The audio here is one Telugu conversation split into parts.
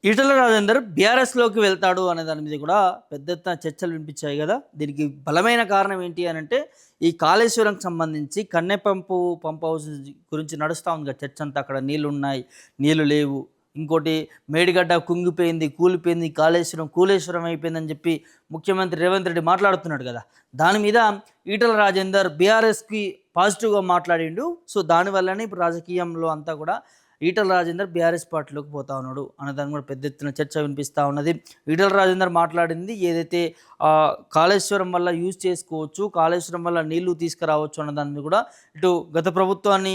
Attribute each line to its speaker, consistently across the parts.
Speaker 1: ఈటెల రాజేందర్ బీఆర్ఎస్‌లోకి వెళ్తాడు అనే దాని మీద కూడా పెద్ద ఎత్తున చర్చలు వినిపించాయి గదా! దీనికి బలమైన కారణం ఏంటి అనంటే, ఈ కాళేశ్వరంకి సంబంధించి పంప్ హౌస్ గురించి నడుస్తా ఉంది కదా! చర్చ అంతా. అక్కడ నీళ్లున్నాయి, నీళ్లు లేవు. ఇంకోటి మేడిగడ్డ కుంగిపోయింది, కూలిపోయింది, కాళేశ్వరం కూలేశ్వరం అయిపోయిందని చెప్పి ముఖ్యమంత్రి రేవంత్ రెడ్డి మాట్లాడుతున్నాడు గదా! దాని మీద ఈటెల రాజేందర్ బీఆర్ఎస్‌కి పాజిటివ్‌గా మాట్లాడిండు. సో, దానివల్లనే ఇప్పుడు రాజకీయంలో అంతా కూడా ఈటల రాజేందర్ బీఆర్ఎస్ పార్టీలోకి పోతా ఉన్నాడు అనే దాని కూడా పెద్ద ఎత్తున చర్చ వినిపిస్తూ ఉన్నది. ఈటల రాజేందర్ మాట్లాడింది ఏదైతే కాళేశ్వరం వల్ల యూజ్ చేసుకోవచ్చు, కాళేశ్వరం వల్ల నీళ్లు తీసుకురావచ్చు అన్న దాని మీద కూడా ఇటు గత ప్రభుత్వాన్ని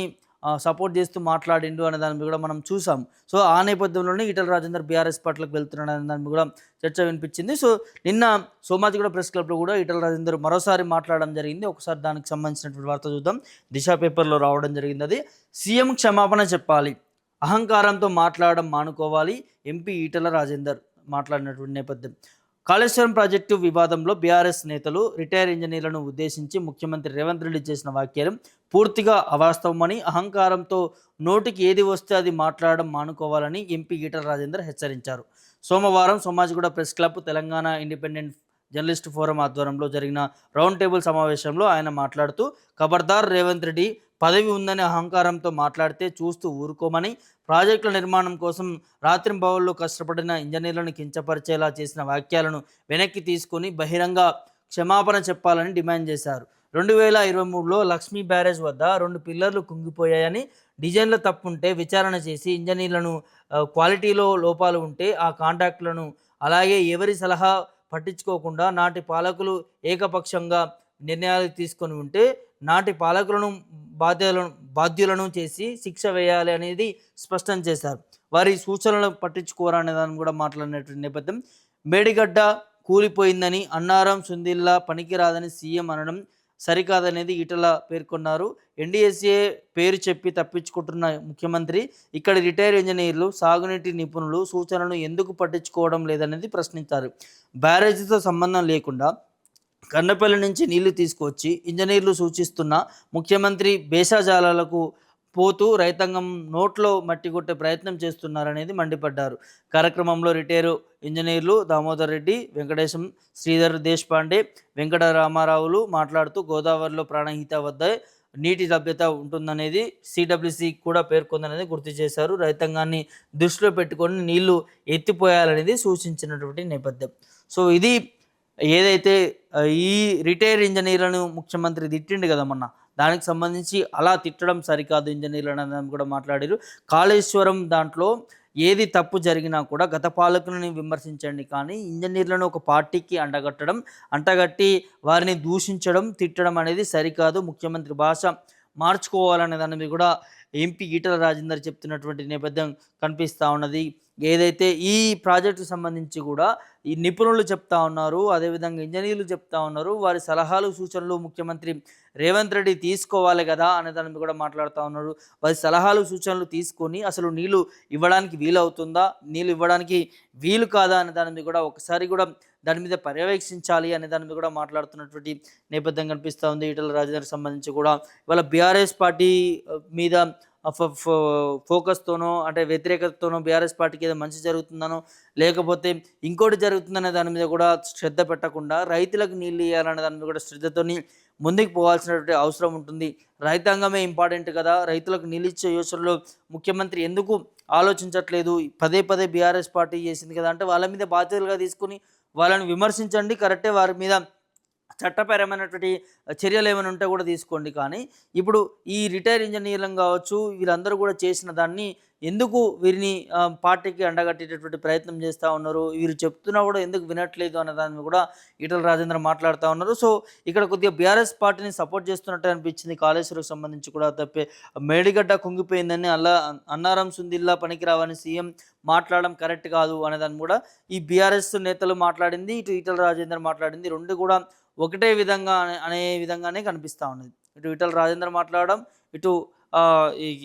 Speaker 1: సపోర్ట్ చేస్తూ మాట్లాడిండు అనే దాని మీద కూడా మనం చూసాం. సో, ఆ నేపథ్యంలోనే ఈటల రాజేందర్ బీఆర్ఎస్ పార్టీలోకి వెళ్తున్నాడు అనే దాని మీద కూడా చర్చ వినిపించింది. సో, నిన్న సోమాజిగూడ ప్రెస్ క్లబ్లో కూడా ఈటల రాజేందర్ మరోసారి మాట్లాడడం జరిగింది. ఒకసారి దానికి సంబంధించినటువంటి వార్త చూద్దాం. దిశ పేపర్లో రావడం జరిగింది. అది సీఎం క్షమాపణ చెప్పాలి, అహంకారంతో మాట్లాడడం మానుకోవాలి, ఎంపీ ఈటెల రాజేందర్ మాట్లాడినటువంటి నేపథ్యం. కాళేశ్వరం ప్రాజెక్టు వివాదంలో బీఆర్ఎస్ నేతలు రిటైర్ ఇంజనీర్లను ఉద్దేశించి ముఖ్యమంత్రి రేవంత్ రెడ్డి చేసిన వ్యాఖ్యలు పూర్తిగా అవాస్తవమని, అహంకారంతో నోటికి ఏది వస్తే అది మాట్లాడడం మానుకోవాలని ఎంపీ ఈటెల రాజేందర్ హెచ్చరించారు. సోమవారం Somajiguda press club, Telangana independent journalist forum ఆధ్వర్యంలో జరిగిన రౌండ్ టేబుల్ సమావేశంలో ఆయన మాట్లాడుతూ, ఖబర్దార్ రేవంత్ రెడ్డి, పదవి ఉందని అహంకారంతో మాట్లాడితే చూస్తూ ఊరుకోమని, ప్రాజెక్టుల నిర్మాణం కోసం రాత్రింబవళ్లు కష్టపడిన ఇంజనీర్లను కించపరిచేలా చేసిన వ్యాఖ్యలను వెనక్కి తీసుకొని బహిరంగ క్షమాపణ చెప్పాలని డిమాండ్ చేశారు. 2023లో లక్ష్మీ బ్యారేజ్ వద్ద 2 పిల్లర్లు కుంగిపోయాయని, డిజైన్లో తప్పుంటే విచారణ చేసి ఇంజనీర్లను క్వాలిటీలో లోపాలు ఉంటే ఆ కాంట్రాక్టులను, అలాగే ఎవరి సలహా పట్టించుకోకుండా నాటి పాలకులు ఏకపక్షంగా నిర్ణయాలు తీసుకొని ఉంటే నాటి పాలకులను బాధ్యులను చేసి శిక్ష వేయాలి అనేది స్పష్టం చేశారు. వారి సూచనలు పట్టించుకోరనే దాన్ని కూడా మాట్లాడినటువంటి నేపథ్యం. మేడిగడ్డ కూలిపోయిందని, అన్నారం సుందిల్లా పనికిరాదని సీఎం అనడం సరికాదనేది ఈటల పేర్కొన్నారు. ఎన్డీఎస్ఏ పేరు చెప్పి తప్పించుకుంటున్న ముఖ్యమంత్రి ఇక్కడి రిటైర్ ఇంజనీర్లు, సాగునీటి నిపుణులు సూచనలను ఎందుకు పట్టించుకోవడం లేదనేది ప్రశ్నించారు. బ్యారేజీతో సంబంధం లేకుండా కన్నపల్లి నుంచి నీళ్లు తీసుకొచ్చి ఇంజనీర్లు సూచిస్తున్న ముఖ్యమంత్రి భేషజాలాలకు పోతూ రైతాంగం నోట్లో మట్టి కొట్టే ప్రయత్నం చేస్తున్నారనేది మండిపడ్డారు. కార్యక్రమంలో రిటైరు ఇంజనీర్లు దామోదర్ రెడ్డి, వెంకటేశం, శ్రీధర్ దేశపాండే, వెంకట రామారావులు మాట్లాడుతూ, గోదావరిలో ప్రాణహిత వద్ద నీటి లభ్యత ఉంటుందనేది సిడబ్ల్యూసి కూడా పేర్కొందనేది గుర్తు చేశారు. రైతాంగాన్ని దృష్టిలో పెట్టుకొని నీళ్లు ఎత్తిపోయాలనేది సూచించినటువంటి నేపథ్యం. సో, ఇది ఏదైతే ఈ రిటైర్ ఇంజనీర్లను ముఖ్యమంత్రి తిట్టిండు కదా మొన్న, దానికి సంబంధించి అలా తిట్టడం సరికాదు ఇంజనీర్లను అని కూడా మాట్లాడారు. కాళేశ్వరం దాంట్లో ఏది తప్పు జరిగినా కూడా గత పాలకులని విమర్శించండి, కానీ ఇంజనీర్లను ఒక పార్టీకి అంటగట్టి వారిని దూషించడం, తిట్టడం అనేది సరికాదు. ముఖ్యమంత్రి భాష మార్చుకోవాలనే దాని మీద కూడా ఎంపీ ఈటల రాజేందర్ చెప్తున్నటువంటి నేపథ్యం కనిపిస్తూ ఉన్నది. ఏదైతే ఈ ప్రాజెక్టుకు సంబంధించి కూడా ఈ నిపుణులు చెప్తా ఉన్నారు, అదేవిధంగా ఇంజనీర్లు చెప్తా ఉన్నారు, వారి సలహాలు సూచనలు ముఖ్యమంత్రి రేవంత్ రెడ్డి తీసుకోవాలి కదా అనే దాని మీద కూడా మాట్లాడుతూ ఉన్నారు. వారి సలహాలు సూచనలు తీసుకొని అసలు నీళ్లు ఇవ్వడానికి వీలవుతుందా, నీళ్ళు ఇవ్వడానికి వీలు కాదా అనే దాని మీద కూడా ఒకసారి కూడా దాని మీద పర్యవేక్షించాలి అనే దాని మీద కూడా మాట్లాడుతున్నటువంటి నేపథ్యం కనిపిస్తూ ఉంది. ఈటల రాజేందర్కి సంబంధించి కూడా ఇవాళ బీఆర్ఎస్ పార్టీ మీద ఫోకస్తోనో అంటే వ్యతిరేకతతోనో బీఆర్ఎస్ పార్టీకి ఏదో మంచి జరుగుతుందనో లేకపోతే ఇంకోటి జరుగుతుందనే దాని మీద కూడా శ్రద్ధ పెట్టకుండా రైతులకు నీళ్ళు ఇవ్వాలనే దాని మీద కూడా శ్రద్ధతోని ముందుకు పోవాల్సినటువంటి అవసరం ఉంటుంది. రైతాంగమే ఇంపార్టెంట్ కదా, రైతులకు నీళ్ళు ఇచ్చే యోచనలో ముఖ్యమంత్రి ఎందుకు ఆలోచించట్లేదు? పదే పదే బీఆర్ఎస్ పార్టీ చేసింది కదా అంటే వాళ్ళ మీద బాధ్యతలుగా తీసుకుని వాళ్ళని విమర్శించండి, కరెక్టే, వారి మీద చట్టపరమైనటువంటి చర్యలు ఏమైనా ఉంటే కూడా తీసుకోండి. కానీ ఇప్పుడు ఈ రిటైర్ ఇంజనీర్లను కావచ్చు, వీళ్ళందరూ కూడా చేసిన దాన్ని ఎందుకు వీరిని పార్టీకి అండగట్టేటటువంటి ప్రయత్నం చేస్తూ ఉన్నారు, వీరు చెప్తున్నా కూడా ఎందుకు వినట్లేదు అనే దాన్ని కూడా ఈటల రాజేందర్ మాట్లాడుతూ ఉన్నారు. సో, ఇక్కడ కొద్దిగా బీఆర్ఎస్ పార్టీని సపోర్ట్ చేస్తున్నట్టు అనిపించింది. కాళేశ్వరంకి సంబంధించి కూడా తప్పే, మేడిగడ్డ కుంగిపోయిందని అన్నారం సుందిల్లా పనికిరావని సీఎం మాట్లాడడం కరెక్ట్ కాదు అనే దాన్ని కూడా ఈ బీఆర్ఎస్ నేతలు మాట్లాడింది, ఇటు ఈటల రాజేందర్ మాట్లాడింది, రెండు కూడా ఒకటే విధంగా అనే విధంగానే కనిపిస్తూ ఉన్నది. ఇటు ఈటల రాజేందర్ మాట్లాడడం, ఇటు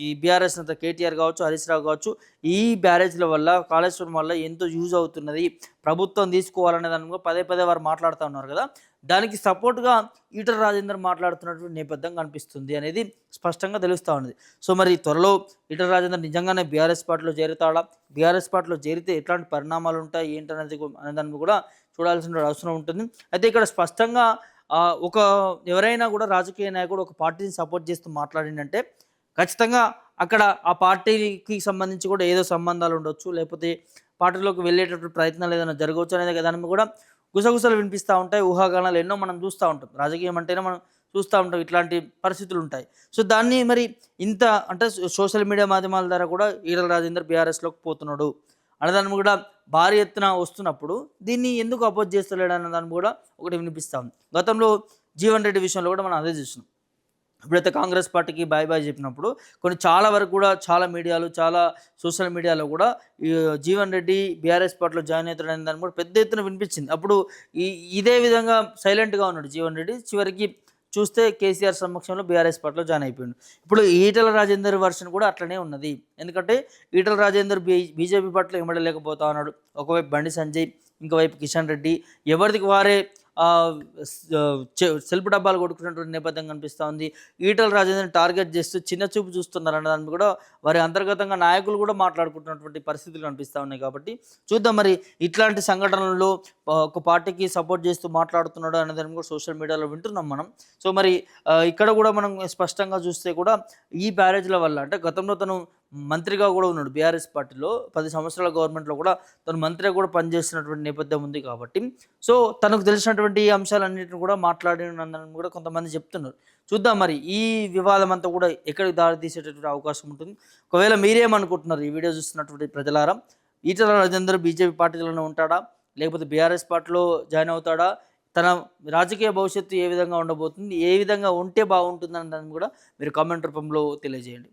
Speaker 1: ఈ బీఆర్ఎస్ నేత కేటీఆర్ కావచ్చు, హరీష్ రావు కావచ్చు, ఈ బ్యారేజ్ల వల్ల కాళేశ్వరం వల్ల ఎంతో యూజ్ అవుతున్నది, ప్రభుత్వం తీసుకోవాలనే దాని మీద పదే పదే వారు మాట్లాడుతూ ఉన్నారు కదా. దానికి సపోర్ట్గా ఈటల రాజేందర్ మాట్లాడుతున్నటువంటి నేపథ్యం కనిపిస్తుంది అనేది స్పష్టంగా తెలుస్తూ ఉన్నది. సో మరి త్వరలో ఈటల రాజేందర్ నిజంగానే బీఆర్ఎస్ పార్టీలో చేరుతాడా, బీఆర్ఎస్ పార్టీలో చేరితే ఎట్లాంటి పరిణామాలు ఉంటాయి ఏంటనేది అనే దాన్ని కూడా చూడాల్సిన అవసరం ఉంటుంది. అయితే ఇక్కడ స్పష్టంగా ఒక ఎవరైనా కూడా రాజకీయ నాయకుడు ఒక పార్టీని సపోర్ట్ చేస్తూ మాట్లాడిందంటే ఖచ్చితంగా అక్కడ ఆ పార్టీకి సంబంధించి కూడా ఏదో సంబంధాలు ఉండొచ్చు, లేకపోతే పార్టీలోకి వెళ్ళేటటువంటి ప్రయత్నాలు ఏదైనా జరగవచ్చు అనేది దాని మీద కూడా గుసగుసలు వినిపిస్తూ ఉంటాయి. ఊహాగానాలు ఎన్నో మనం చూస్తూ ఉంటాం. రాజకీయం అంటేనే మనం చూస్తూ ఉంటాం, ఇట్లాంటి పరిస్థితులు ఉంటాయి. సో దాన్ని మరి ఇంత అంటే సోషల్ మీడియా మాధ్యమాల ద్వారా కూడా ఈటల రాజేందర్ బీఆర్ఎస్లోకి పోతున్నాడు అన్నదాన్ని కూడా భారీ ఎత్తున వస్తున్నప్పుడు దీన్ని ఎందుకు అపోజ్ చేస్తలేడు అన్న దాన్ని కూడా ఒకటి వినిపిస్తాం. గతంలో జీవన్ రెడ్డి విషయంలో కూడా మనం అదే చూసినాం. ఇప్పుడైతే కాంగ్రెస్ పార్టీకి బాయ్ బాయ్ చెప్పినప్పుడు చాలా వరకు కూడా చాలా మీడియాలు, చాలా సోషల్ మీడియాలో కూడా ఈ జీవన్ రెడ్డి బీఆర్ఎస్ పార్టీలో జాయిన్ అవుతాడని దాన్ని కూడా పెద్ద ఎత్తున వినిపించింది. అప్పుడు ఇదే విధంగా సైలెంట్గా ఉన్నాడు జీవన్ రెడ్డి. చివరికి చూస్తే కేసీఆర్ సమక్షంలో బీఆర్ఎస్ పార్టీలో జాయిన్ అయిపోయింది. ఇప్పుడు ఈటల రాజేందర్ వర్షన్ కూడా అట్లనే ఉన్నది. ఎందుకంటే ఈటల రాజేందర్ బీజేపీ పార్టీలో ఇమ్మడలేకపోతా ఉన్నాడు. ఒకవైపు బండి సంజయ్, ఇంకోవైపు కిషన్ రెడ్డి, ఎవరికి వారే సెల్ఫ్ డబ్బాలు కొట్టుకున్నటువంటి నేపథ్యం కనిపిస్తూ ఉంది. ఈటల రాజేందర్ని టార్గెట్ చేస్తూ చిన్న చూపు చూస్తున్నారన్న దాన్ని కూడా వారి అంతర్గతంగా నాయకులు కూడా మాట్లాడుకుంటున్నటువంటి పరిస్థితులు కనిపిస్తూ ఉన్నాయి. కాబట్టి చూద్దాం మరి ఇట్లాంటి సంఘటనల్లో ఒక పార్టీకి సపోర్ట్ చేస్తూ మాట్లాడుతున్నాడు అనే దాన్ని కూడా సోషల్ మీడియాలో వింటున్నాం మనం. సో మరి ఇక్కడ కూడా మనం స్పష్టంగా చూస్తే కూడా ఈ బ్యారేజ్ల వల్ల అంటే గతంలో తను మంత్రిగా కూడా ఉన్నాడు బీఆర్ఎస్ పార్టీలో, 10 సంవత్సరాల గవర్నమెంట్లో కూడా తను మంత్రిగా కూడా పనిచేస్తున్నటువంటి నేపథ్యం ఉంది. కాబట్టి సో తనకు తెలిసినటువంటి అంశాలన్నింటిని కూడా మాట్లాడినందని కూడా కొంతమంది చెప్తున్నారు. చూద్దాం మరి ఈ వివాదం అంతా కూడా ఎక్కడికి దారి తీసేటటువంటి అవకాశం ఉంటుంది. ఒకవేళ మీరేమనుకుంటున్నారు ఈ వీడియో చూస్తున్నటువంటి ప్రజలారా? ఈటల రాజేందర్ బీజేపీ పార్టీలోనే ఉంటాడా, లేకపోతే బీఆర్ఎస్ పార్టీలో జాయిన్ అవుతాడా, తన రాజకీయ భవిష్యత్తు ఏ విధంగా ఉండబోతుంది, ఏ విధంగా ఉంటే బాగుంటుందని దాన్ని కూడా మీరు కామెంట్ రూపంలో తెలియజేయండి.